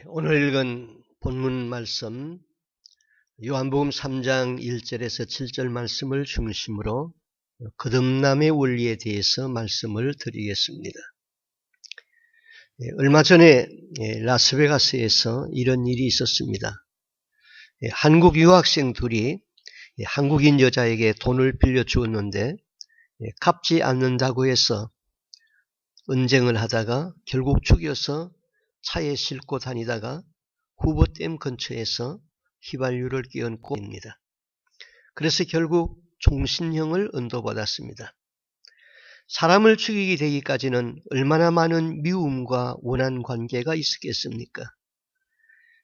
오늘 읽은 본문 말씀 요한복음 3장 1절에서 7절 말씀을 중심으로 거듭남의 원리에 대해서 말씀을 드리겠습니다. 얼마 전에 라스베가스에서 이런 일이 있었습니다. 한국 유학생 둘이 한국인 여자에게 돈을 빌려 주었는데 갚지 않는다고 해서 언쟁을 하다가 결국 죽여서 차에 싣고 다니다가 후보댐 근처에서 휘발유를 끼얹고 입니다. 그래서 결국 종신형을 언도받았습니다. 사람을 죽이게 되기까지는 얼마나 많은 미움과 원한 관계가 있었겠습니까?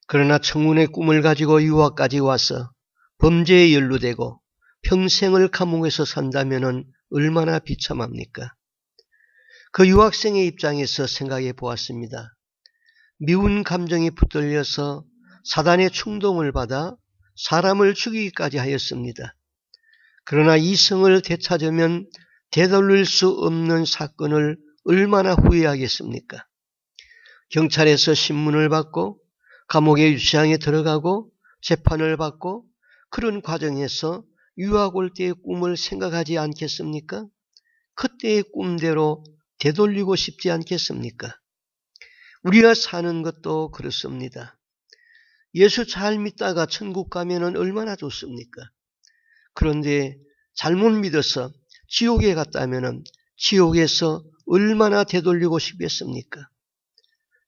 그러나 청운의 꿈을 가지고 유학까지 와서 범죄에 연루되고 평생을 감옥에서 산다면 얼마나 비참합니까? 그 유학생의 입장에서 생각해 보았습니다. 미운 감정이 붙들려서 사단의 충동을 받아 사람을 죽이기까지 하였습니다. 그러나 이성을 되찾으면 되돌릴 수 없는 사건을 얼마나 후회하겠습니까? 경찰에서 신문을 받고 감옥의 유치장에 들어가고 재판을 받고 그런 과정에서 유학 올 때의 꿈을 생각하지 않겠습니까? 그때의 꿈대로 되돌리고 싶지 않겠습니까? 우리가 사는 것도 그렇습니다. 예수 잘 믿다가 천국 가면은 얼마나 좋습니까? 그런데 잘못 믿어서 지옥에 갔다면은 지옥에서 얼마나 되돌리고 싶겠습니까?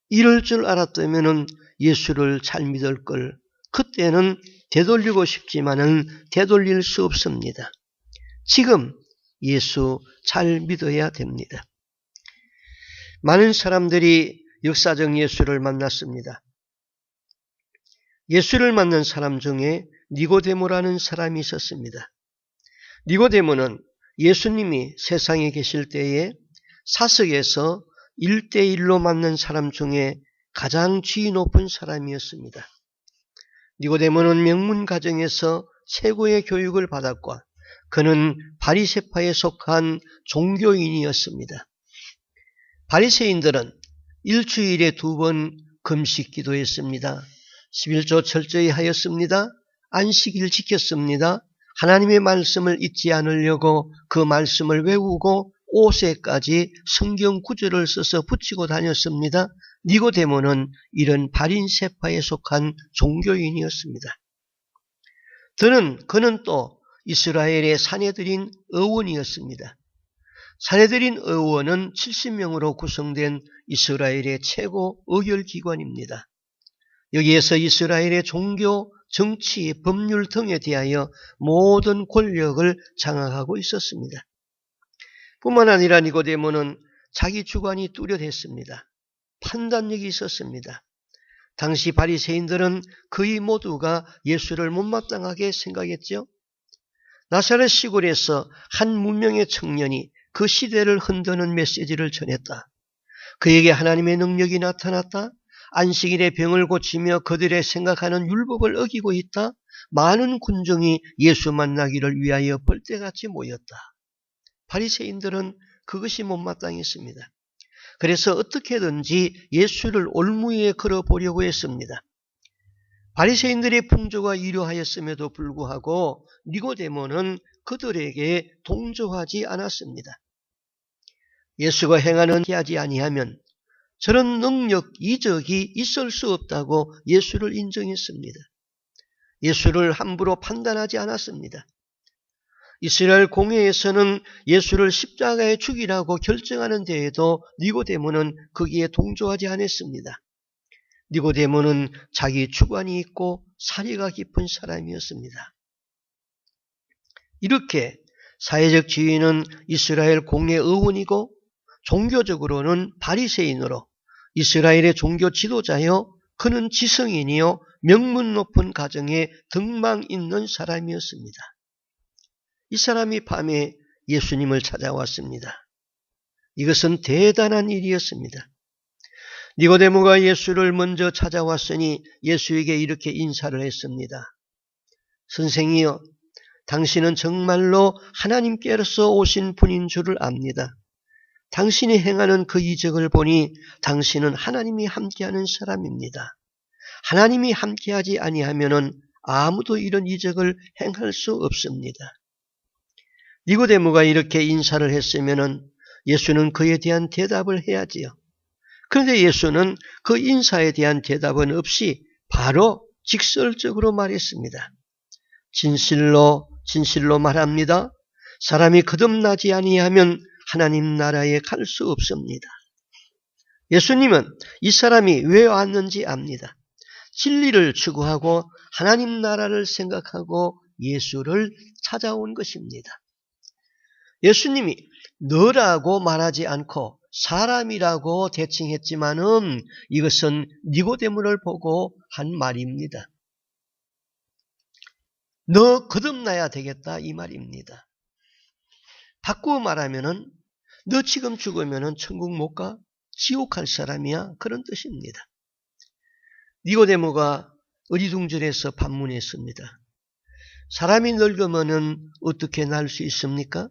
이럴 줄 알았다면은 예수를 잘 믿을 걸. 그때는 되돌리고 싶지만은 되돌릴 수 없습니다. 지금 예수 잘 믿어야 됩니다. 많은 사람들이 역사적 예수를 만났습니다. 예수를 만난 사람 중에 니고데모라는 사람이 있었습니다. 니고데모는 예수님이 세상에 계실 때에 사석에서 1대1로 만난 사람 중에 가장 지위 높은 사람이었습니다. 니고데모는 명문 가정에서 최고의 교육을 받았고 그는 바리새파에 속한 종교인이었습니다. 바리새인들은 일주일에 2번 금식 기도했습니다. 11조 철저히 하였습니다. 안식일 지켰습니다. 하나님의 말씀을 잊지 않으려고 그 말씀을 외우고 옷에까지 성경 구절을 써서 붙이고 다녔습니다. 니고데모는 이런 바리새파에 속한 종교인이었습니다. 그는 또 이스라엘의 사내들인 의원이었습니다. 사내들인 의원은 70명으로 구성된 이스라엘의 최고 의결기관입니다. 여기에서 이스라엘의 종교, 정치, 법률 등에 대하여 모든 권력을 장악하고 있었습니다. 뿐만 아니라 니고데모는 자기 주관이 뚜렷했습니다. 판단력이 있었습니다. 당시 바리새인들은 거의 모두가 예수를 못마땅하게 생각했죠. 나사렛 시골에서 한 무명의 청년이 그 시대를 흔드는 메시지를 전했다. 그에게 하나님의 능력이 나타났다. 안식일에 병을 고치며 그들의 생각하는 율법을 어기고 있다. 많은 군중이 예수 만나기를 위하여 벌떼같이 모였다. 바리새인들은 그것이 못마땅했습니다. 그래서 어떻게든지 예수를 올무에 걸어보려고 했습니다. 바리새인들의 풍조가 이러하였음에도 불구하고 니고데모는 그들에게 동조하지 않았습니다. 예수가 행하는 하지 아니하면 저런 능력, 이적이 있을 수 없다고 예수를 인정했습니다. 예수를 함부로 판단하지 않았습니다. 이스라엘 공회에서는 예수를 십자가에 죽이라고 결정하는 데에도 니고데모는 거기에 동조하지 않았습니다. 니고데모는 자기 주관이 있고 사리가 깊은 사람이었습니다. 이렇게 사회적 지위는 이스라엘 공회 의원이고 종교적으로는 바리새인으로 이스라엘의 종교 지도자요, 그는 지성인이요, 명문 높은 가정에 등망 있는 사람이었습니다. 이 사람이 밤에 예수님을 찾아왔습니다. 이것은 대단한 일이었습니다. 니고데모가 예수를 먼저 찾아왔으니 예수에게 이렇게 인사를 했습니다. 선생이여, 당신은 정말로 하나님께로서 오신 분인 줄을 압니다. 당신이 행하는 그 이적을 보니 당신은 하나님이 함께하는 사람입니다. 하나님이 함께하지 아니하면은 아무도 이런 이적을 행할 수 없습니다. 니고데모가 이렇게 인사를 했으면은 예수는 그에 대한 대답을 해야지요. 그런데 예수는 그 인사에 대한 대답은 없이 바로 직설적으로 말했습니다. 진실로 진실로 말합니다. 사람이 거듭나지 아니하면 하나님 나라에 갈 수 없습니다. 예수님은 이 사람이 왜 왔는지 압니다. 진리를 추구하고 하나님 나라를 생각하고 예수를 찾아온 것입니다. 예수님이 너라고 말하지 않고 사람이라고 대칭했지만은 이것은 니고데모를 보고 한 말입니다. 너 거듭나야 되겠다 이 말입니다. 바꾸어 말하면은 너 지금 죽으면은 천국 못 가? 지옥 갈 사람이야? 그런 뜻입니다. 니고데모가 어리둥절해서 반문했습니다. 사람이 늙으면은 어떻게 날 수 있습니까?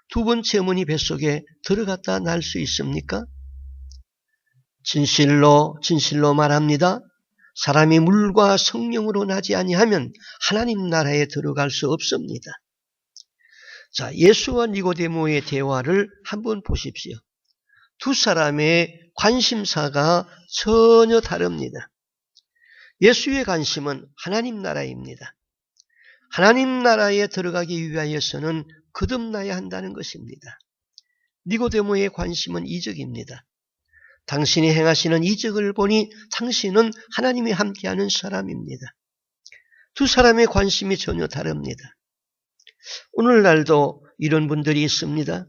두 번째 어머니 뱃속에 들어갔다 날 수 있습니까? 진실로 진실로 말합니다. 사람이 물과 성령으로 나지 아니하면 하나님 나라에 들어갈 수 없습니다. 자, 예수와 니고데모의 대화를 한번 보십시오. 두 사람의 관심사가 전혀 다릅니다. 예수의 관심은 하나님 나라입니다. 하나님 나라에 들어가기 위하여서는 거듭나야 한다는 것입니다. 니고데모의 관심은 이적입니다. 당신이 행하시는 이적을 보니 당신은 하나님이 함께하는 사람입니다. 두 사람의 관심이 전혀 다릅니다. 오늘날도 이런 분들이 있습니다.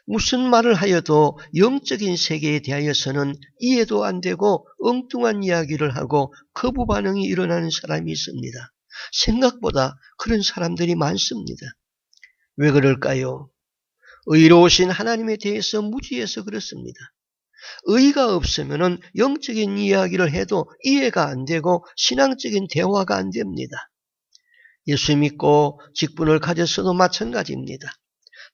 무슨 말을 하여도 영적인 세계에 대하여서는 이해도 안 되고 엉뚱한 이야기를 하고 거부 반응이 일어나는 사람이 있습니다. 생각보다 그런 사람들이 많습니다. 왜 그럴까요? 의로우신 하나님에 대해서 무지해서 그렇습니다. 의가 없으면 영적인 이야기를 해도 이해가 안 되고 신앙적인 대화가 안 됩니다. 예수 믿고 직분을 가졌어도 마찬가지입니다.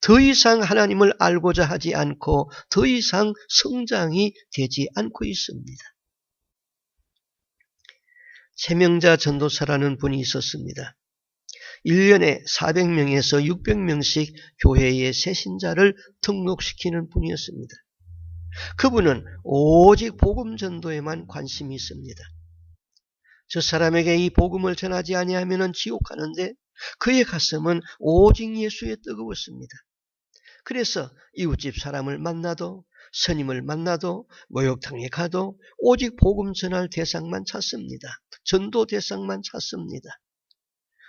더 이상 하나님을 알고자 하지 않고 더 이상 성장이 되지 않고 있습니다. 세명자 전도사라는 분이 있었습니다. 1년에 400명에서 600명씩 교회의 새신자를 등록시키는 분이었습니다. 그분은 오직 복음 전도에만 관심이 있습니다. 저 사람에게 이 복음을 전하지 아니하면 지옥 가는데 그의 가슴은 오직 예수에 뜨거웠습니다. 그래서 이웃집 사람을 만나도 스님을 만나도 목욕탕에 가도 오직 복음 전할 대상만 찾습니다. 전도 대상만 찾습니다.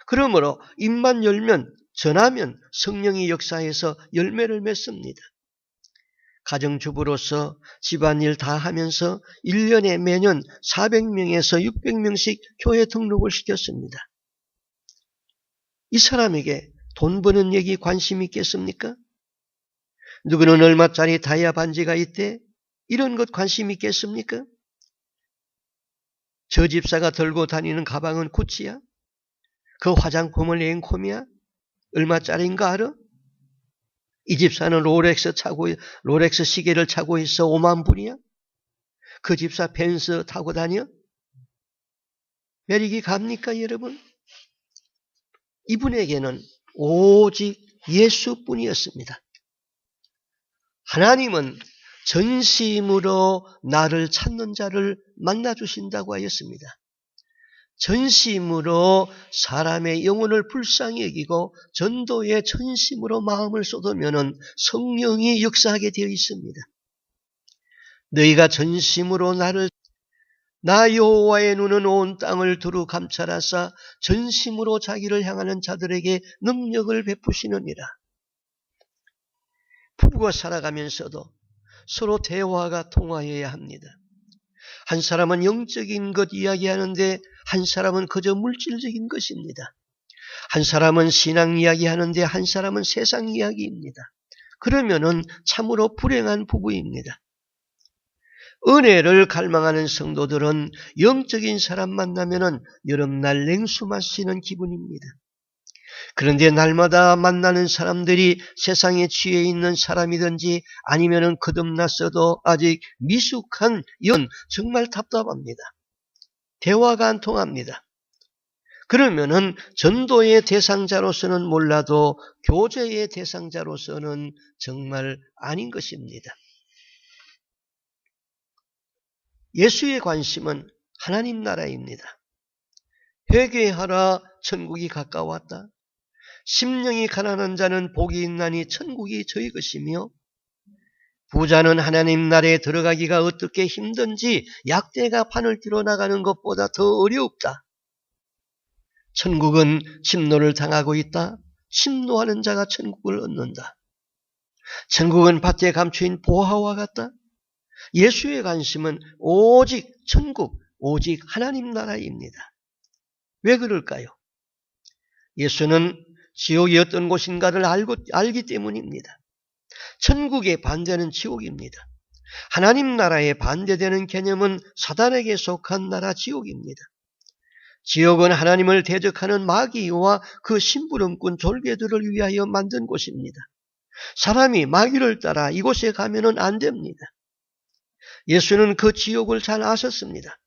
그러므로 입만 열면 전하면 성령이 역사해서 열매를 맺습니다. 가정주부로서 집안일 다 하면서 1년에 매년 400명에서 600명씩 교회 등록을 시켰습니다. 이 사람에게 돈 버는 얘기 관심 있겠습니까? 누구는 얼마짜리 다이아 반지가 있대? 이런 것 관심 있겠습니까? 저 집사가 들고 다니는 가방은 구찌야? 그 화장품은 랭콤이야? 얼마짜리인가 알아? 이 집사는 롤렉스 시계를 차고 있어 5만 불이야? 그 집사 벤츠 타고 다녀? 매력이 갑니까 여러분? 이분에게는 오직 예수뿐이었습니다. 하나님은 전심으로 나를 찾는 자를 만나주신다고 하였습니다. 전심으로 사람의 영혼을 불쌍히 여기고 전도에 전심으로 마음을 쏟으면 성령이 역사하게 되어 있습니다. 너희가 전심으로 나 여호와의 눈은 온 땅을 두루 감찰하사 전심으로 자기를 향하는 자들에게 능력을 베푸시느니라. 부부가 살아가면서도 서로 대화가 통하여야 합니다. 한 사람은 영적인 것 이야기하는데 한 사람은 그저 물질적인 것입니다. 한 사람은 신앙 이야기하는데 한 사람은 세상 이야기입니다. 그러면은 참으로 불행한 부부입니다. 은혜를 갈망하는 성도들은 영적인 사람 만나면은 여름날 냉수 마시는 기분입니다. 그런데 날마다 만나는 사람들이 세상에 취해 있는 사람이든지 아니면은 거듭났어도 아직 미숙한 연 정말 답답합니다. 대화가 안 통합니다. 그러면은 전도의 대상자로서는 몰라도 교제의 대상자로서는 정말 아닌 것입니다. 예수의 관심은 하나님 나라입니다. 회개하라, 천국이 가까웠다. 심령이 가난한 자는 복이 있나니 천국이 저희 것이며, 부자는 하나님 나라에 들어가기가 어떻게 힘든지 약대가 판을 뒤로 나가는 것보다 더 어렵다. 천국은 침노를 당하고 있다. 침노하는 자가 천국을 얻는다. 천국은 밭에 감추인 보화와 같다. 예수의 관심은 오직 천국, 오직 하나님 나라입니다. 왜 그럴까요? 예수는 지옥이 어떤 곳인가를 알기 때문입니다. 천국의 반대는 지옥입니다. 하나님 나라에 반대되는 개념은 사단에게 속한 나라 지옥입니다. 지옥은 하나님을 대적하는 마귀와 그 심부름꾼 졸개들을 위하여 만든 곳입니다. 사람이 마귀를 따라 이곳에 가면은 안 됩니다. 예수는 그 지옥을 잘 아셨습니다.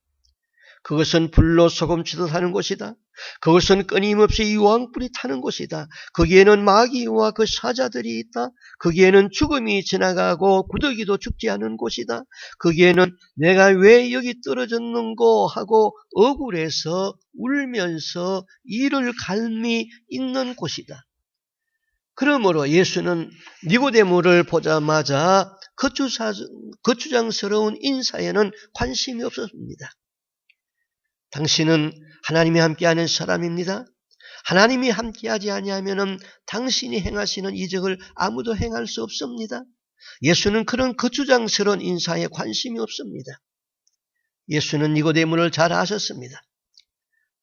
그것은 불로 소금치듯 하는 곳이다. 그것은 끊임없이 유황불이 타는 곳이다. 거기에는 마귀와 그 사자들이 있다. 거기에는 죽음이 지나가고 구더기도 죽지 않은 곳이다. 거기에는 내가 왜 여기 떨어졌는고 하고 억울해서 울면서 이를 갈미 있는 곳이다. 그러므로 예수는 니고데모를 보자마자 거추장스러운 인사에는 관심이 없었습니다. 당신은 하나님이 함께하는 사람입니다. 하나님이 함께하지 아니하면 당신이 행하시는 이적을 아무도 행할 수 없습니다. 예수는 그런 거추장스러운 인사에 관심이 없습니다. 예수는 니고데모를 잘 아셨습니다.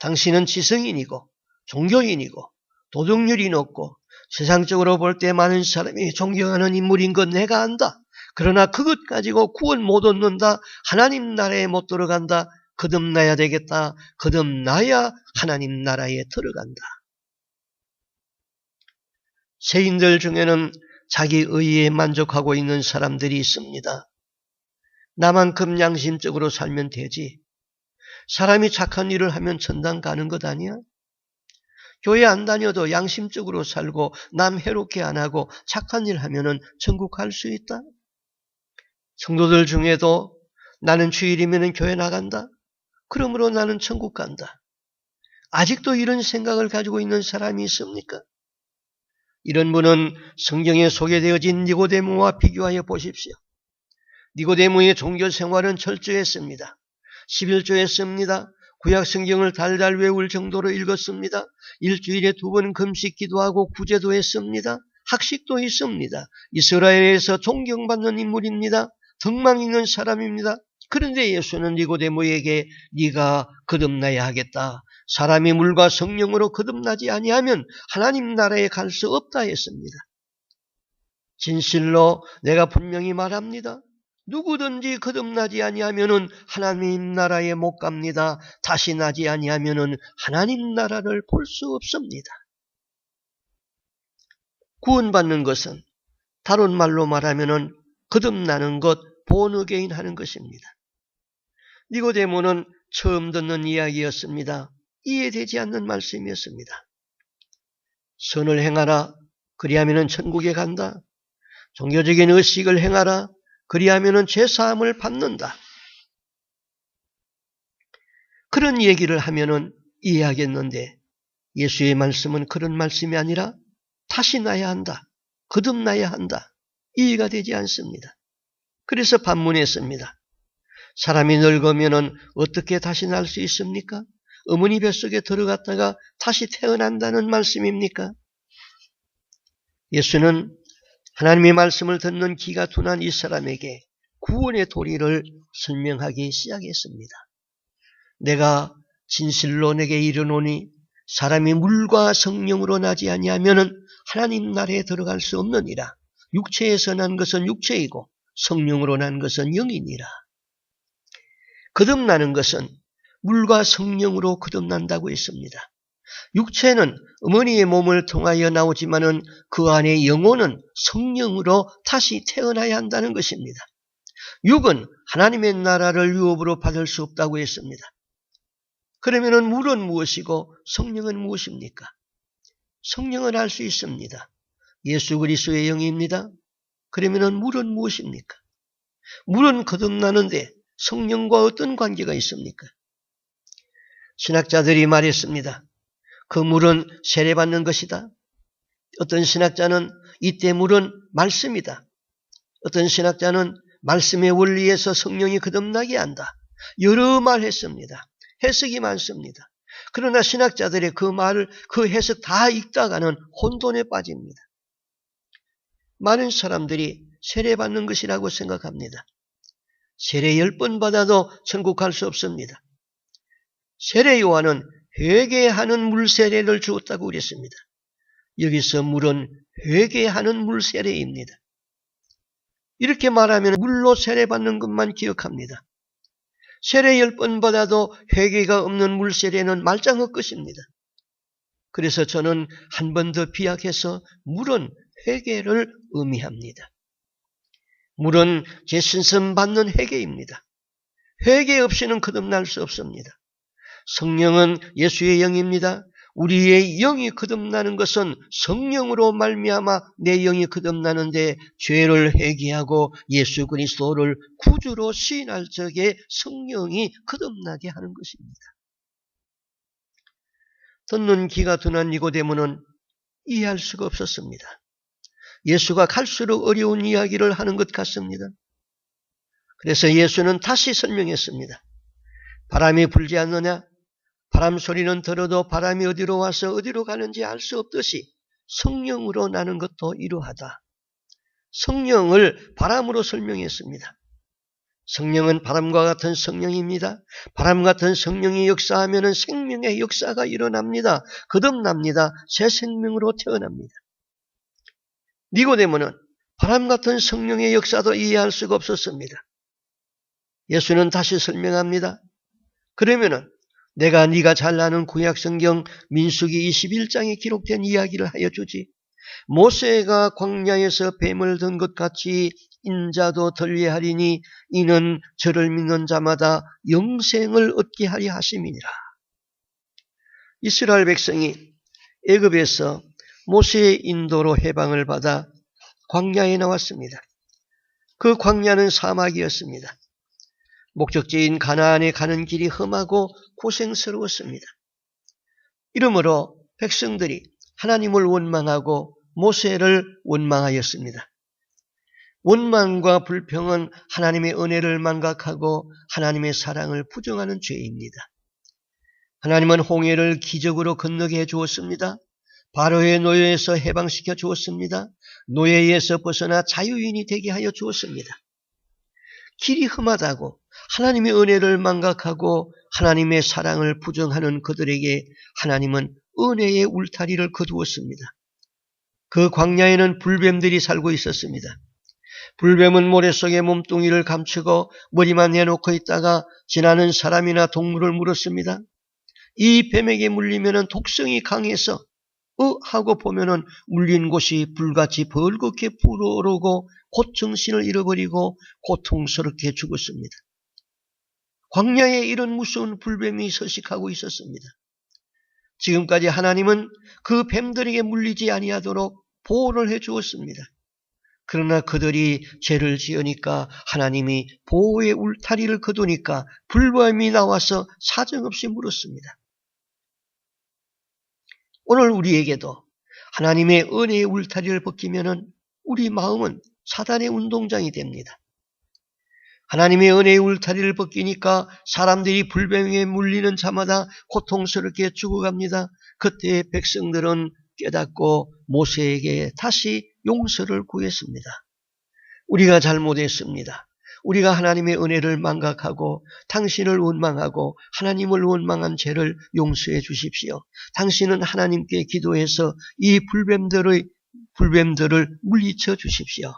당신은 지성인이고 종교인이고 도덕률이 높고 세상적으로 볼 때 많은 사람이 존경하는 인물인 건 내가 안다. 그러나 그것 가지고 구원 못 얻는다. 하나님 나라에 못 들어간다. 거듭나야 되겠다. 거듭나야 하나님 나라에 들어간다. 세인들 중에는 자기 의에 만족하고 있는 사람들이 있습니다. 나만큼 양심적으로 살면 되지. 사람이 착한 일을 하면 천당 가는 것 아니야? 교회 안 다녀도 양심적으로 살고 남 해롭게 안 하고 착한 일 하면은 천국 갈 수 있다. 성도들 중에도 나는 주일이면 교회 나간다. 그러므로 나는 천국 간다. 아직도 이런 생각을 가지고 있는 사람이 있습니까? 이런 분은 성경에 소개되어진 니고데모와 비교하여 보십시오. 니고데모의 종교 생활은 철저했습니다. 11조했습니다. 구약 성경을 달달 외울 정도로 읽었습니다. 일주일에 2번 금식 기도하고 구제도 했습니다. 학식도 있습니다. 이스라엘에서 존경받는 인물입니다. 덕망 있는 사람입니다. 그런데 예수는 니고데모에게 네가 거듭나야 하겠다. 사람이 물과 성령으로 거듭나지 아니하면 하나님 나라에 갈 수 없다 했습니다. 진실로 내가 분명히 말합니다. 누구든지 거듭나지 아니하면은 하나님 나라에 못 갑니다. 다시 나지 아니하면은 하나님 나라를 볼 수 없습니다. 구원받는 것은 다른 말로 말하면은 거듭나는 것, 본어게인 하는 것입니다. 니고데모는 처음 듣는 이야기였습니다. 이해되지 않는 말씀이었습니다. 선을 행하라. 그리하면은 천국에 간다. 종교적인 의식을 행하라. 그리하면은 죄사함을 받는다. 그런 얘기를 하면은 이해하겠는데 예수의 말씀은 그런 말씀이 아니라 다시 나야 한다. 거듭나야 한다. 이해가 되지 않습니다. 그래서 반문했습니다. 사람이 늙으면은 어떻게 다시 날 수 있습니까? 어머니 뱃속에 들어갔다가 다시 태어난다는 말씀입니까? 예수는 하나님의 말씀을 듣는 귀가 둔한 이 사람에게 구원의 도리를 설명하기 시작했습니다. 내가 진실로 내게 이르노니 사람이 물과 성령으로 나지 아니하면은 하나님 나라에 들어갈 수 없느니라. 육체에서 난 것은 육체이고 성령으로 난 것은 영이니라. 거듭나는 것은 물과 성령으로 거듭난다고 했습니다. 육체는 어머니의 몸을 통하여 나오지만은 그 안에 영혼은 성령으로 다시 태어나야 한다는 것입니다. 육은 하나님의 나라를 유업으로 받을 수 없다고 했습니다. 그러면은 물은 무엇이고 성령은 무엇입니까? 성령은 알 수 있습니다. 예수 그리스도의 영입니다. 그러면은 물은 무엇입니까? 물은 거듭나는데 성령과 어떤 관계가 있습니까? 신학자들이 말했습니다. 그 물은 세례받는 것이다. 어떤 신학자는 이때 물은 말씀이다. 어떤 신학자는 말씀의 원리에서 성령이 거듭나게 한다. 여러 말 했습니다. 해석이 많습니다. 그러나 신학자들의 그 말을, 그 해석 다 읽다가는 혼돈에 빠집니다. 많은 사람들이 세례받는 것이라고 생각합니다. 세례 10번 받아도 천국 갈 수 없습니다. 세례 요한은 회개하는 물세례를 주었다고 그랬습니다. 여기서 물은 회개하는 물세례입니다. 이렇게 말하면 물로 세례받는 것만 기억합니다. 세례 10번 받아도 회개가 없는 물세례는 말짱할 것입니다. 그래서 저는 한 번 더 비약해서 물은 회개를 의미합니다. 물은 재신선 받는 회개입니다. 회개 없이는 거듭날 수 없습니다. 성령은 예수의 영입니다. 우리의 영이 거듭나는 것은 성령으로 말미암아 내 영이 거듭나는데 죄를 회개하고 예수 그리스도를 구주로 시인할 적에 성령이 거듭나게 하는 것입니다. 듣는 귀가 둔한 니고데모는 이해할 수가 없었습니다. 예수가 갈수록 어려운 이야기를 하는 것 같습니다. 그래서 예수는 다시 설명했습니다. 바람이 불지 않느냐? 바람 소리는 들어도 바람이 어디로 와서 어디로 가는지 알 수 없듯이 성령으로 나는 것도 이러하다. 성령을 바람으로 설명했습니다. 성령은 바람과 같은 성령입니다. 바람 같은 성령이 역사하면 생명의 역사가 일어납니다. 거듭납니다. 새 생명으로 태어납니다. 니고데모는 바람 같은 성령의 역사도 이해할 수가 없었습니다. 예수는 다시 설명합니다. 그러면은 내가 네가 잘 아는 구약성경 민수기 21장에 기록된 이야기를 하여 주지. 모세가 광야에서 뱀을 든 것 같이 인자도 덜리하리니 이는 저를 믿는 자마다 영생을 얻게 하려 하심이니라. 이스라엘 백성이 애굽에서 모세의 인도로 해방을 받아 광야에 나왔습니다. 그 광야는 사막이었습니다. 목적지인 가나안에 가는 길이 험하고 고생스러웠습니다. 이러므로 백성들이 하나님을 원망하고 모세를 원망하였습니다. 원망과 불평은 하나님의 은혜를 망각하고 하나님의 사랑을 부정하는 죄입니다. 하나님은 홍해를 기적으로 건너게 해주었습니다. 바로의 노예에서 해방시켜 주었습니다. 노예에서 벗어나 자유인이 되게 하여 주었습니다. 길이 험하다고 하나님의 은혜를 망각하고 하나님의 사랑을 부정하는 그들에게 하나님은 은혜의 울타리를 거두었습니다. 그 광야에는 불뱀들이 살고 있었습니다. 불뱀은 모래 속에 몸뚱이를 감추고 머리만 내놓고 있다가 지나는 사람이나 동물을 물었습니다. 이 뱀에게 물리면 독성이 강해서 하고 보면은 물린 곳이 불같이 벌겋게 불어오르고 곧 정신을 잃어버리고 고통스럽게 죽었습니다. 광야에 이런 무서운 불뱀이 서식하고 있었습니다. 지금까지 하나님은 그 뱀들에게 물리지 아니하도록 보호를 해 주었습니다. 그러나 그들이 죄를 지으니까 하나님이 보호의 울타리를 거두니까 불뱀이 나와서 사정없이 물었습니다. 오늘 우리에게도 하나님의 은혜의 울타리를 벗기면은 우리 마음은 사단의 운동장이 됩니다. 하나님의 은혜의 울타리를 벗기니까 사람들이 불뱀에 물리는 자마다 고통스럽게 죽어갑니다. 그때 백성들은 깨닫고 모세에게 다시 용서를 구했습니다. 우리가 잘못했습니다. 우리가 하나님의 은혜를 망각하고 당신을 원망하고 하나님을 원망한 죄를 용서해 주십시오. 당신은 하나님께 기도해서 이 불뱀들을 물리쳐 주십시오.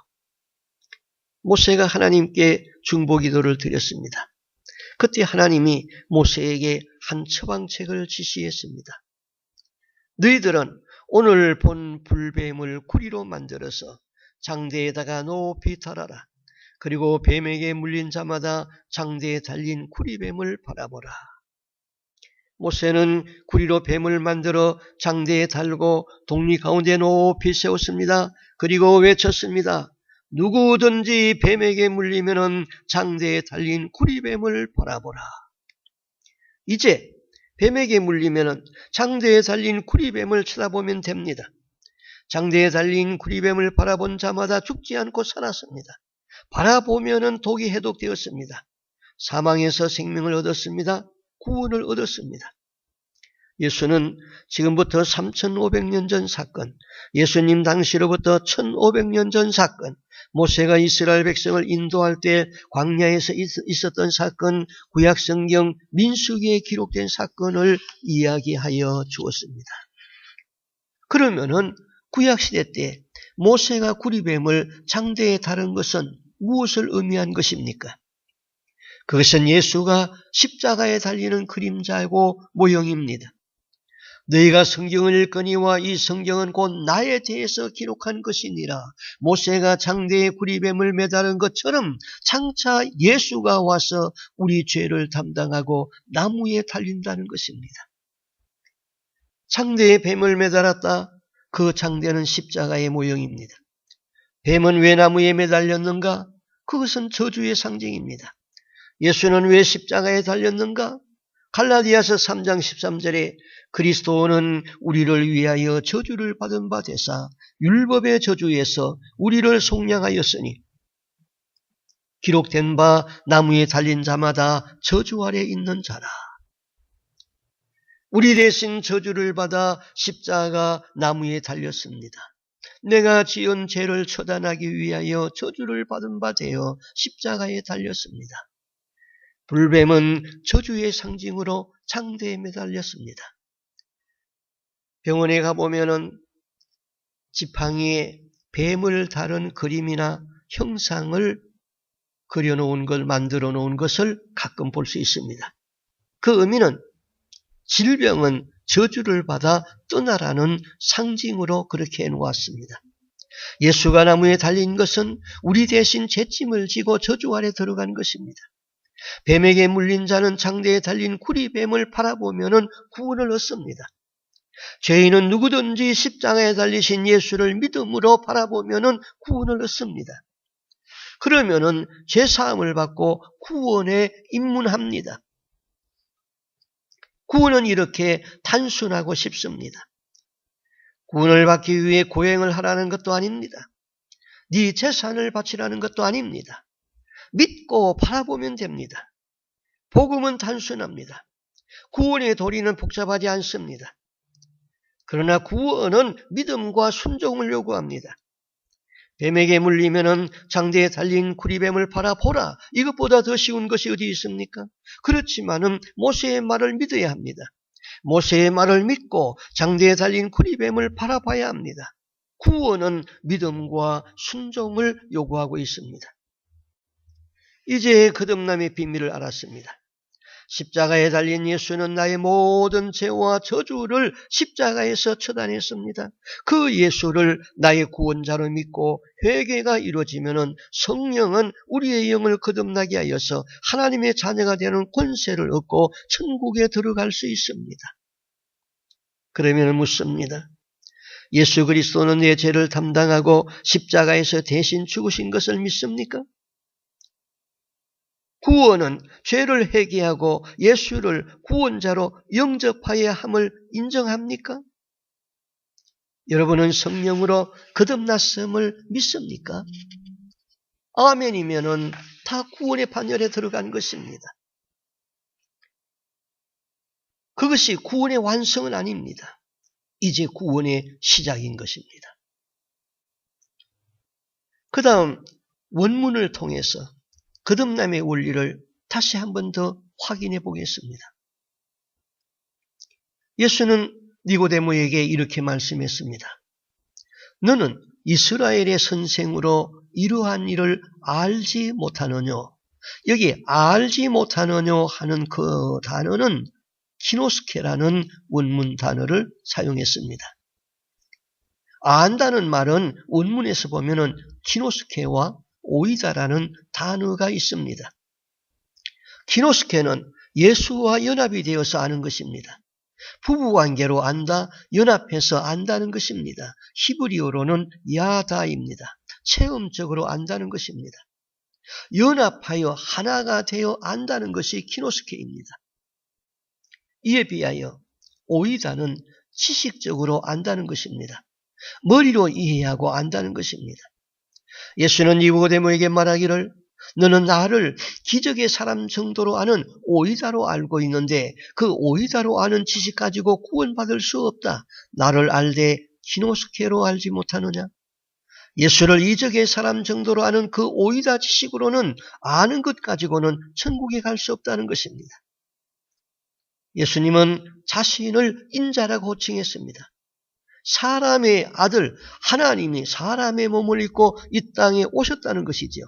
모세가 하나님께 중보기도를 드렸습니다. 그때 하나님이 모세에게 한 처방책을 지시했습니다. 너희들은 오늘 본 불뱀을 구리로 만들어서 장대에다가 높이 달아라. 그리고 뱀에게 물린 자마다 장대에 달린 구리뱀을 바라보라. 모세는 구리로 뱀을 만들어 장대에 달고 독리 가운데 높이 세웠습니다. 그리고 외쳤습니다. 누구든지 뱀에게 물리면은 장대에 달린 구리뱀을 바라보라. 이제 뱀에게 물리면은 장대에 달린 구리뱀을 쳐다보면 됩니다. 장대에 달린 구리뱀을 바라본 자마다 죽지 않고 살았습니다. 바라보면은 독이 해독되었습니다. 사망에서 생명을 얻었습니다. 구원을 얻었습니다. 예수는 지금부터 3500년 전 사건, 예수님 당시로부터 1500년 전 사건, 모세가 이스라엘 백성을 인도할 때 광야에서 있었던 사건, 구약성경 민수기에 기록된 사건을 이야기하여 주었습니다. 그러면은 구약시대 때 모세가 구리뱀을 장대에 다룬 것은 무엇을 의미한 것입니까? 그것은 예수가 십자가에 달리는 그림자고 모형입니다. 너희가 성경을 읽거니와 이 성경은 곧 나에 대해서 기록한 것이니라. 모세가 장대에 구리뱀을 매다른 것처럼 장차 예수가 와서 우리 죄를 담당하고 나무에 달린다는 것입니다. 장대에 뱀을 매달았다. 그 장대는 십자가의 모형입니다. 뱀은 왜 나무에 매달렸는가? 그것은 저주의 상징입니다. 예수는 왜 십자가에 달렸는가? 갈라디아서 3장 13절에 그리스도는 우리를 위하여 저주를 받은 바 되사 율법의 저주에서 우리를 속량하였으니 기록된 바 나무에 달린 자마다 저주 아래 있는 자라. 우리 대신 저주를 받아 십자가 나무에 달렸습니다. 내가 지은 죄를 처단하기 위하여 저주를 받은 바 되어 십자가에 달렸습니다. 불뱀은 저주의 상징으로 장대에 매달렸습니다. 병원에 가보면은 지팡이에 뱀을 다룬 그림이나 형상을 그려놓은 걸 만들어 놓은 것을 가끔 볼 수 있습니다. 그 의미는 질병은 저주를 받아 떠나라는 상징으로 그렇게 해놓았습니다. 예수가 나무에 달린 것은 우리 대신 죄짐을 지고 저주 아래 들어간 것입니다. 뱀에게 물린 자는 장대에 달린 구리뱀을 바라보면 구원을 얻습니다. 죄인은 누구든지 십자가에 달리신 예수를 믿음으로 바라보면 구원을 얻습니다. 그러면 죄사함을 받고 구원에 입문합니다. 구원은 이렇게 단순하고 쉽습니다. 구원을 받기 위해 고행을 하라는 것도 아닙니다. 네 재산을 바치라는 것도 아닙니다. 믿고 바라보면 됩니다. 복음은 단순합니다. 구원의 도리는 복잡하지 않습니다. 그러나 구원은 믿음과 순종을 요구합니다. 뱀에게 물리면은 장대에 달린 구리뱀을 바라보라. 이것보다 더 쉬운 것이 어디 있습니까? 그렇지만은 모세의 말을 믿어야 합니다. 모세의 말을 믿고 장대에 달린 구리뱀을 바라봐야 합니다. 구원은 믿음과 순종을 요구하고 있습니다. 이제 거듭남의 비밀을 알았습니다. 십자가에 달린 예수는 나의 모든 죄와 저주를 십자가에서 처단했습니다. 그 예수를 나의 구원자로 믿고 회개가 이루어지면 성령은 우리의 영을 거듭나게 하여서 하나님의 자녀가 되는 권세를 얻고 천국에 들어갈 수 있습니다. 그러면 묻습니다. 예수 그리스도는 내 죄를 담당하고 십자가에서 대신 죽으신 것을 믿습니까? 구원은 죄를 회개하고 예수를 구원자로 영접하여야 함을 인정합니까? 여러분은 성령으로 거듭났음을 믿습니까? 아멘이면은 다 구원의 판결에 들어간 것입니다. 그것이 구원의 완성은 아닙니다. 이제 구원의 시작인 것입니다. 그 다음 원문을 통해서 거듭남의 원리를 다시 한 번 더 확인해 보겠습니다. 예수는 니고데모에게 이렇게 말씀했습니다. 너는 이스라엘의 선생으로 이러한 일을 알지 못하느뇨. 여기 알지 못하느뇨 하는 그 단어는 키노스케라는 원문 단어를 사용했습니다. 안다는 말은 원문에서 보면은 키노스케와 오이다라는 단어가 있습니다. 키노스케는 예수와 연합이 되어서 아는 것입니다. 부부관계로 안다, 연합해서 안다는 것입니다. 히브리어로는 야다입니다. 체험적으로 안다는 것입니다. 연합하여 하나가 되어 안다는 것이 키노스케입니다. 이에 비하여 오이다는 지식적으로 안다는 것입니다. 머리로 이해하고 안다는 것입니다. 예수는 니고데모에게 말하기를 너는 나를 기적의 사람 정도로 아는 오이다로 알고 있는데 그 오이다로 아는 지식 가지고 구원받을 수 없다. 나를 알되 기노스케로 알지 못하느냐? 예수를 이적의 사람 정도로 아는 그 오이다 지식으로는 아는 것 가지고는 천국에 갈 수 없다는 것입니다. 예수님은 자신을 인자라고 칭했습니다. 사람의 아들 하나님이 사람의 몸을 입고 이 땅에 오셨다는 것이지요.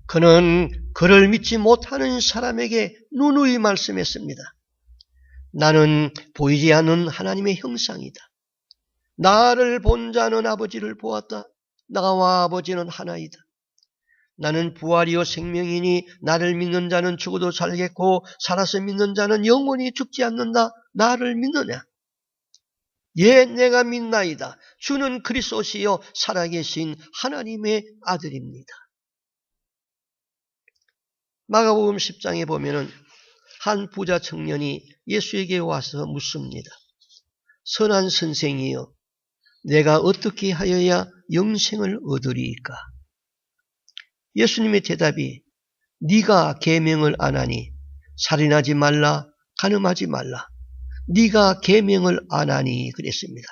그는 그를 믿지 못하는 사람에게 누누이 말씀했습니다. 나는 보이지 않는 하나님의 형상이다. 나를 본 자는 아버지를 보았다. 나와 아버지는 하나이다. 나는 부활이요 생명이니 나를 믿는 자는 죽어도 살겠고 살아서 믿는 자는 영원히 죽지 않는다. 나를 믿느냐? 예, 내가 믿나이다. 주는 그리스도시요 살아계신 하나님의 아들입니다. 마가복음 10장에 보면은 한 부자 청년이 예수에게 와서 묻습니다. 선한 선생이여, 내가 어떻게 하여야 영생을 얻으리이까? 예수님의 대답이 네가 계명을 안 하니 살인하지 말라, 간음하지 말라. 네가 계명을 안 하니 그랬습니다.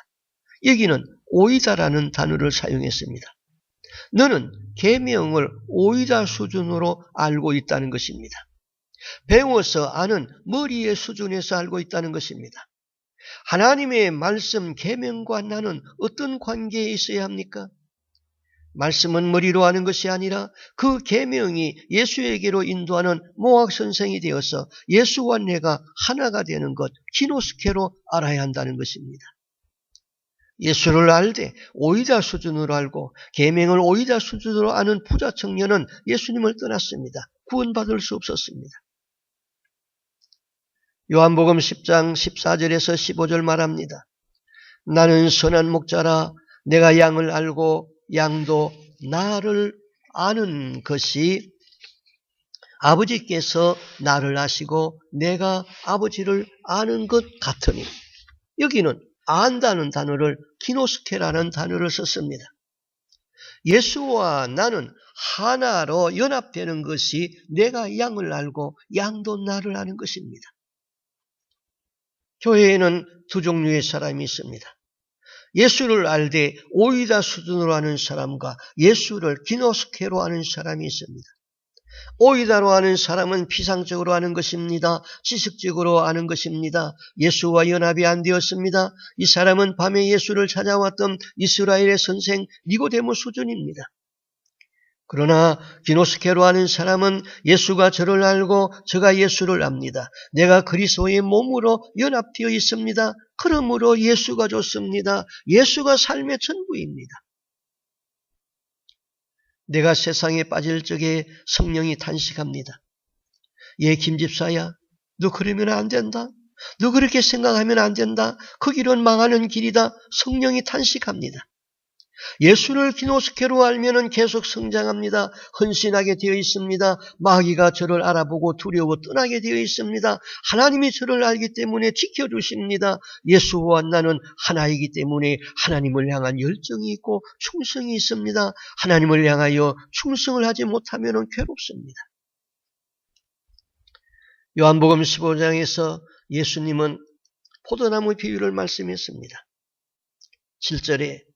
여기는 오이다라는 단어를 사용했습니다. 너는 계명을 오이다 수준으로 알고 있다는 것입니다. 배워서 아는 머리의 수준에서 알고 있다는 것입니다. 하나님의 말씀 계명과 나는 어떤 관계에 있어야 합니까? 말씀은 머리로 아는 것이 아니라 그 계명이 예수에게로 인도하는 모학선생이 되어서 예수와 내가 하나가 되는 것, 키노스케로 알아야 한다는 것입니다. 예수를 알되 오이다 수준으로 알고 계명을 오이다 수준으로 아는 부자 청년은 예수님을 떠났습니다. 구원받을 수 없었습니다. 요한복음 10장 14절에서 15절 말합니다. 나는 선한 목자라 내가 양을 알고 양도 나를 아는 것이 아버지께서 나를 아시고 내가 아버지를 아는 것 같으니. 여기는 안다는 단어를 키노스케라는 단어를 썼습니다. 예수와 나는 하나로 연합되는 것이 내가 양을 알고 양도 나를 아는 것입니다. 교회에는 두 종류의 사람이 있습니다. 예수를 알되 오이다 수준으로 아는 사람과 예수를 기노스케로 아는 사람이 있습니다. 오이다로 아는 사람은 피상적으로 아는 것입니다. 지식적으로 아는 것입니다. 예수와 연합이 안 되었습니다. 이 사람은 밤에 예수를 찾아왔던 이스라엘의 선생 니고데모 수준입니다. 그러나 기노스케로 아는 사람은 예수가 저를 알고 저가 예수를 압니다. 내가 그리스도의 몸으로 연합되어 있습니다. 그러므로 예수가 좋습니다. 예수가 삶의 전부입니다. 내가 세상에 빠질 적에 성령이 탄식합니다. 예, 김집사야, 너 그러면 안 된다. 너 그렇게 생각하면 안 된다. 그 길은 망하는 길이다. 성령이 탄식합니다. 예수를 기노스케로 알면은 계속 성장합니다. 헌신하게 되어 있습니다. 마귀가 저를 알아보고 두려워 떠나게 되어 있습니다. 하나님이 저를 알기 때문에 지켜주십니다. 예수와 나는 하나이기 때문에 하나님을 향한 열정이 있고 충성이 있습니다. 하나님을 향하여 충성을 하지 못하면은 괴롭습니다. 요한복음 15장에서 예수님은 포도나무 비유를 말씀했습니다. 7절에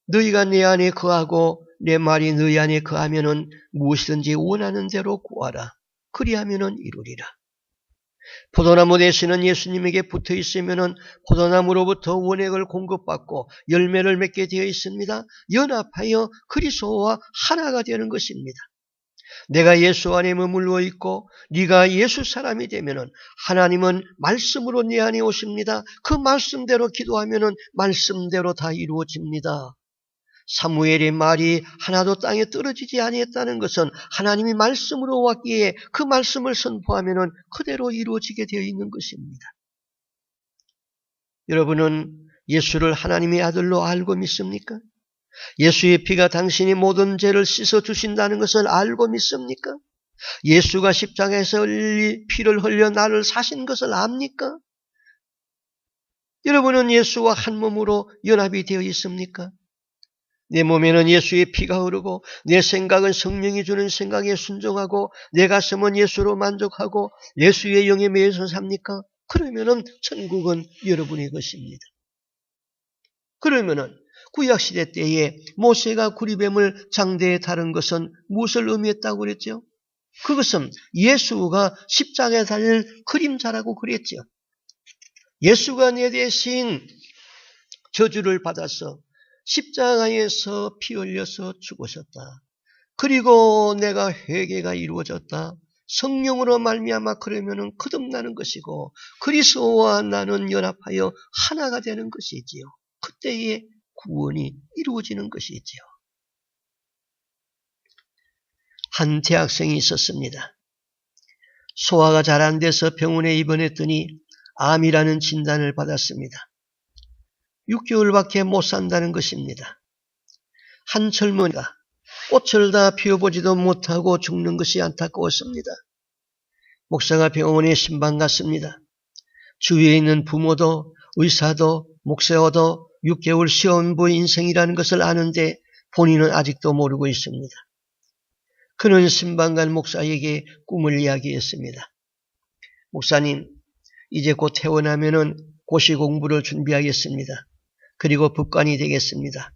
너희가 내 안에 거하고 내 말이 너희 안에 거하면은 무엇이든지 원하는 대로 구하라. 그리하면은 이루리라. 포도나무 대신은 예수님에게 붙어 있으면은 포도나무로부터 원액을 공급받고 열매를 맺게 되어 있습니다. 연합하여 그리스도와 하나가 되는 것입니다. 내가 예수 안에 머물러 있고 네가 예수 사람이 되면은 하나님은 말씀으로 내 안에 오십니다. 그 말씀대로 기도하면은 말씀대로 다 이루어집니다. 사무엘의 말이 하나도 땅에 떨어지지 아니했다는 것은 하나님이 말씀으로 왔기에 그 말씀을 선포하면은 그대로 이루어지게 되어 있는 것입니다. 여러분은 예수를 하나님의 아들로 알고 믿습니까? 예수의 피가 당신의 모든 죄를 씻어 주신다는 것을 알고 믿습니까? 예수가 십자가에서 피를 흘려 나를 사신 것을 압니까? 여러분은 예수와 한 몸으로 연합이 되어 있습니까? 내 몸에는 예수의 피가 흐르고 내 생각은 성령이 주는 생각에 순종하고 내 가슴은 예수로 만족하고 예수의 영에 매여서 삽니까? 그러면은 천국은 여러분의 것입니다. 그러면은 구약시대 때에 모세가 구리뱀을 장대에 다룬 것은 무엇을 의미했다고 그랬죠? 그것은 예수가 십자가에 달릴 그림자라고 그랬죠. 예수가 내 대신 저주를 받아서 십자가에서 피 흘려서 죽으셨다. 그리고 내가 회개가 이루어졌다. 성령으로 말미암아 그러면은 거듭나는 것이고 그리스도와 나는 연합하여 하나가 되는 것이지요. 그때의 구원이 이루어지는 것이지요. 한 대학생이 있었습니다. 소화가 잘 안 돼서 병원에 입원했더니 암이라는 진단을 받았습니다. 6개월밖에 못 산다는 것입니다. 한 젊은이가 꽃을 다 피워보지도 못하고 죽는 것이 안타까웠습니다. 목사가 병원에 신방 갔습니다. 주위에 있는 부모도 의사도 목사도 6개월 시험부 인생이라는 것을 아는데 본인은 아직도 모르고 있습니다. 그는 신방간 목사에게 꿈을 이야기했습니다. 목사님, 이제 곧 퇴원하면은 고시 공부를 준비하겠습니다. 그리고 법관이 되겠습니다.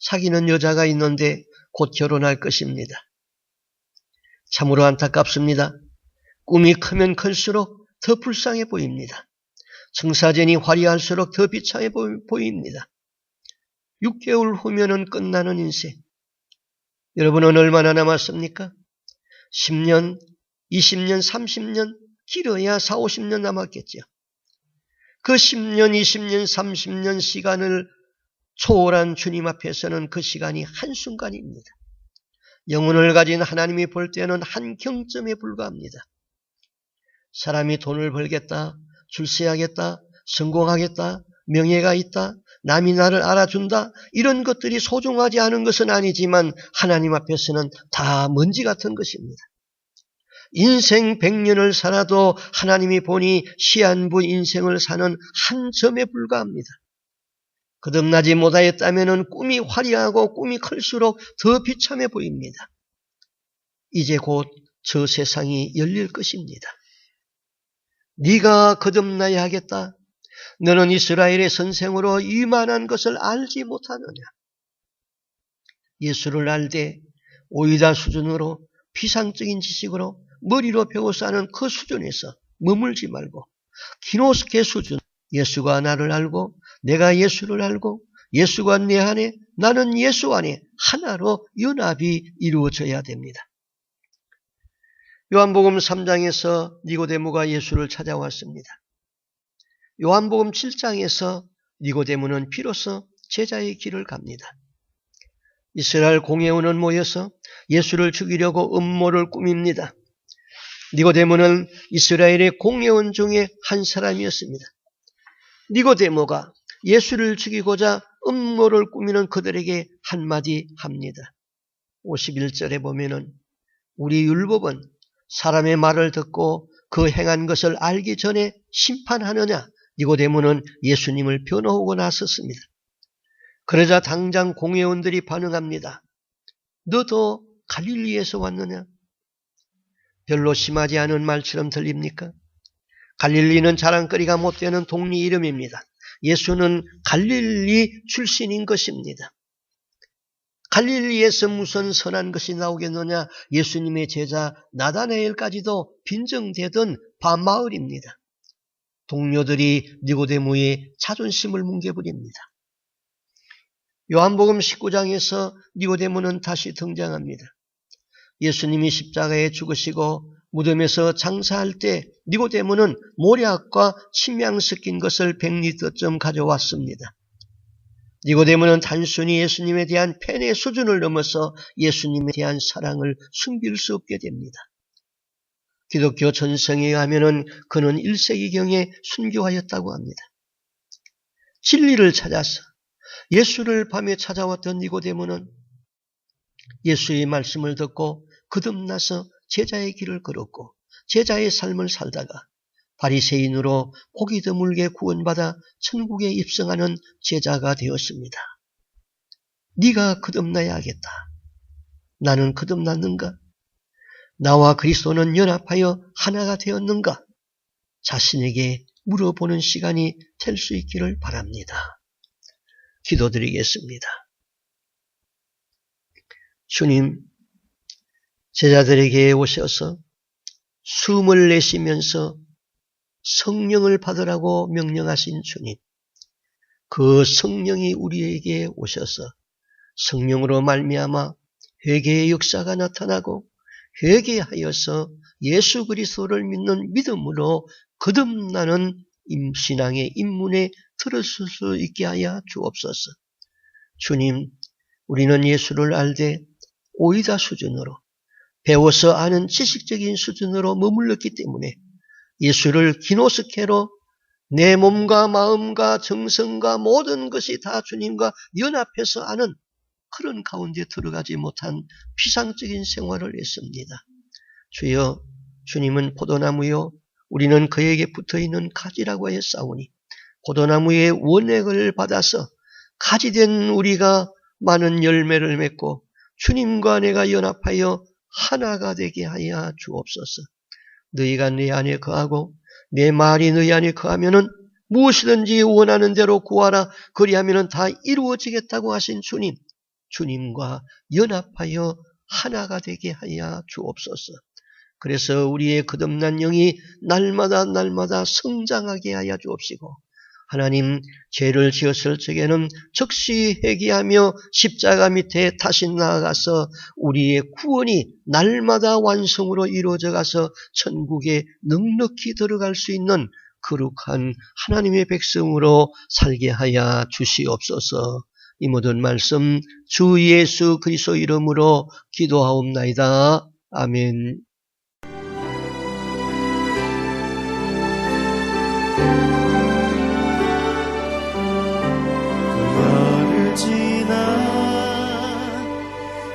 사귀는 여자가 있는데 곧 결혼할 것입니다. 참으로 안타깝습니다. 꿈이 크면 클수록 더 불쌍해 보입니다. 청사진이 화려할수록 더 비참해 보입니다. 6개월 후면은 끝나는 인생. 여러분은 얼마나 남았습니까? 10년, 20년, 30년, 길어야 4, 50년 남았겠죠. 그 10년, 20년, 30년 시간을 초월한 주님 앞에서는 그 시간이 한순간입니다. 영혼을 가진 하나님이 볼 때는 한 경점에 불과합니다. 사람이 돈을 벌겠다, 출세하겠다, 성공하겠다, 명예가 있다, 남이 나를 알아준다, 이런 것들이 소중하지 않은 것은 아니지만 하나님 앞에서는 다 먼지 같은 것입니다. 인생 100년을 살아도 하나님이 보니 시한부 인생을 사는 한 점에 불과합니다. 거듭나지 못하였다면 꿈이 화려하고 꿈이 클수록 더 비참해 보입니다. 이제 곧 저 세상이 열릴 것입니다. 네가 거듭나야 하겠다. 너는 이스라엘의 선생으로 이만한 것을 알지 못하느냐. 예수를 알되 오이다 수준으로 피상적인 지식으로 머리로 배워서 아는 그 수준에서 머물지 말고 기노스케 수준, 예수가 나를 알고 내가 예수를 알고 예수가 내 안에 나는 예수 안에 하나로 연합이 이루어져야 됩니다. 요한복음 3장에서 니고데모가 예수를 찾아왔습니다. 요한복음 7장에서 니고데모는 비로소 제자의 길을 갑니다. 이스라엘 공회원은 모여서 예수를 죽이려고 음모를 꾸밉니다. 니고데모는 이스라엘의 공회원 중에 한 사람이었습니다. 니고데모가 예수를 죽이고자 음모를 꾸미는 그들에게 한마디 합니다. 51절에 보면은 우리 율법은 사람의 말을 듣고 그 행한 것을 알기 전에 심판하느냐. 니고데모는 예수님을 변호하고 나섰습니다. 그러자 당장 공회원들이 반응합니다. 너도 갈릴리에서 왔느냐? 별로 심하지 않은 말처럼 들립니까? 갈릴리는 자랑거리가 못 되는 동리 이름입니다. 예수는 갈릴리 출신인 것입니다. 갈릴리에서 무슨 선한 것이 나오겠느냐? 예수님의 제자 나다나엘까지도 빈정되던 밤마을입니다. 동료들이 니고데모의 자존심을 뭉개버립니다. 요한복음 19장에서 니고데모는 다시 등장합니다. 예수님이 십자가에 죽으시고 무덤에서 장사할 때 니고데모는 모략과 침향 섞인 것을 100리터쯤 가져왔습니다. 니고데모는 단순히 예수님에 대한 팬의 수준을 넘어서 예수님에 대한 사랑을 숨길 수 없게 됩니다. 기독교 전성에 의하면 그는 1세기경에 순교하였다고 합니다. 진리를 찾아서 예수를 밤에 찾아왔던 니고데모는 예수의 말씀을 듣고 거듭나서 제자의 길을 걸었고 제자의 삶을 살다가 바리새인으로 고기 드물게 구원받아 천국에 입성하는 제자가 되었습니다. 네가 거듭나야 하겠다. 나는 거듭났는가? 나와 그리스도는 연합하여 하나가 되었는가? 자신에게 물어보는 시간이 될 수 있기를 바랍니다. 기도드리겠습니다. 주님, 제자들에게 오셔서 숨을 내쉬면서 성령을 받으라고 명령하신 주님, 그 성령이 우리에게 오셔서 성령으로 말미암아 회개의 역사가 나타나고 회개하여서 예수 그리스도를 믿는 믿음으로 거듭나는 신앙의 입문에 들어설 수 있게 하여 주옵소서. 주님, 우리는 예수를 알되 오이다 수준으로 배워서 아는 지식적인 수준으로 머물렀기 때문에 예수를 기노스케로 내 몸과 마음과 정성과 모든 것이 다 주님과 연합해서 아는 그런 가운데 들어가지 못한 피상적인 생활을 했습니다. 주여, 주님은 포도나무요 우리는 그에게 붙어있는 가지라고 하였사오니 포도나무의 원액을 받아서 가지된 우리가 많은 열매를 맺고 주님과 내가 연합하여 하나가 되게 하여 주옵소서. 너희가 내 안에 거하고 내 말이 너희 안에 거하면은 무엇이든지 원하는 대로 구하라. 그리하면은 다 이루어지겠다고 하신 주님, 주님과 연합하여 하나가 되게 하여 주옵소서. 그래서 우리의 거듭난 영이 날마다 성장하게 하여 주옵시고, 하나님, 죄를 지었을 적에는 즉시 회개하며 십자가 밑에 다시 나아가서 우리의 구원이 날마다 완성으로 이루어져 가서 천국에 넉넉히 들어갈 수 있는 거룩한 하나님의 백성으로 살게 하여 주시옵소서. 이 모든 말씀 주 예수 그리스도 이름으로 기도하옵나이다. 아멘.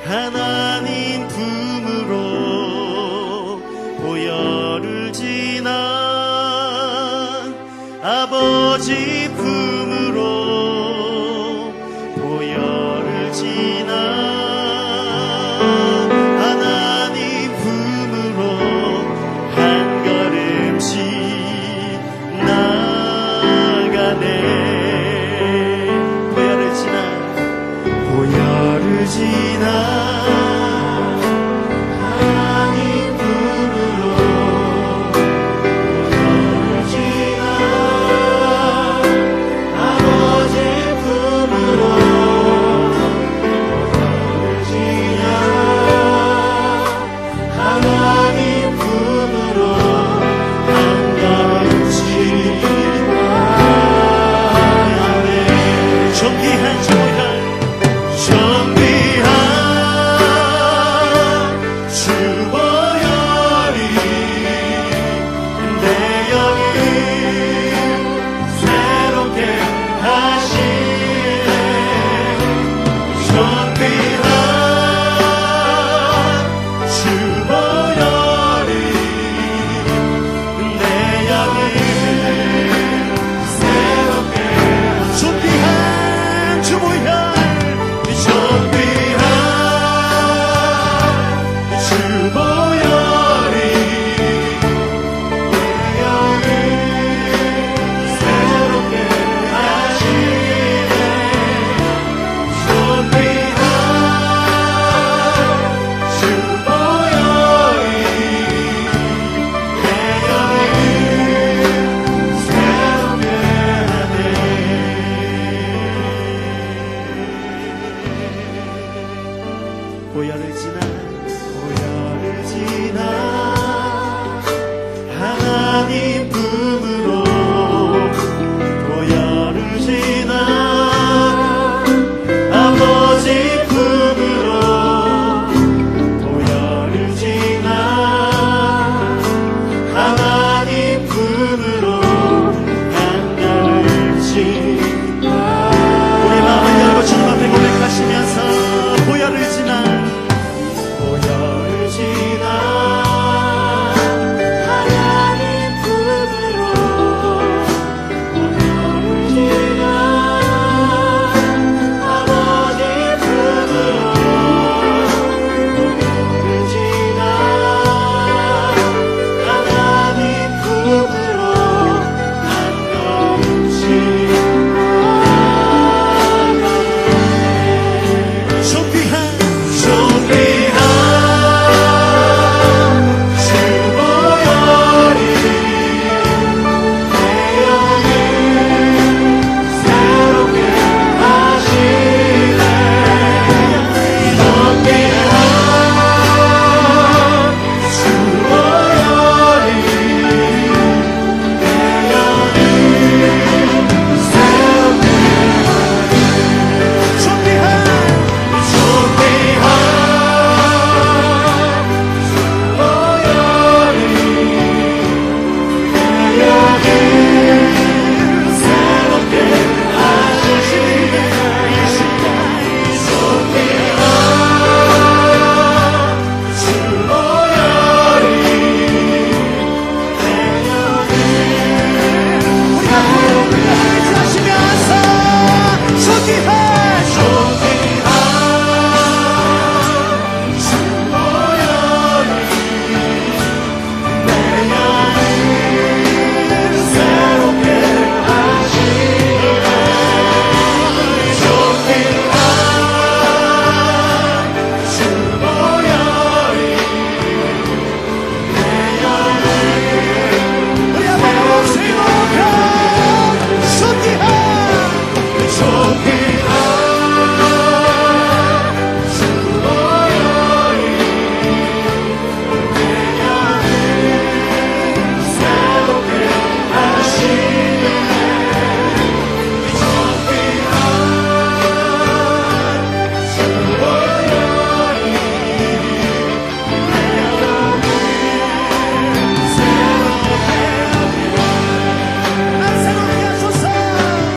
하나님 품으로 보혈을 지나 아버지 품으로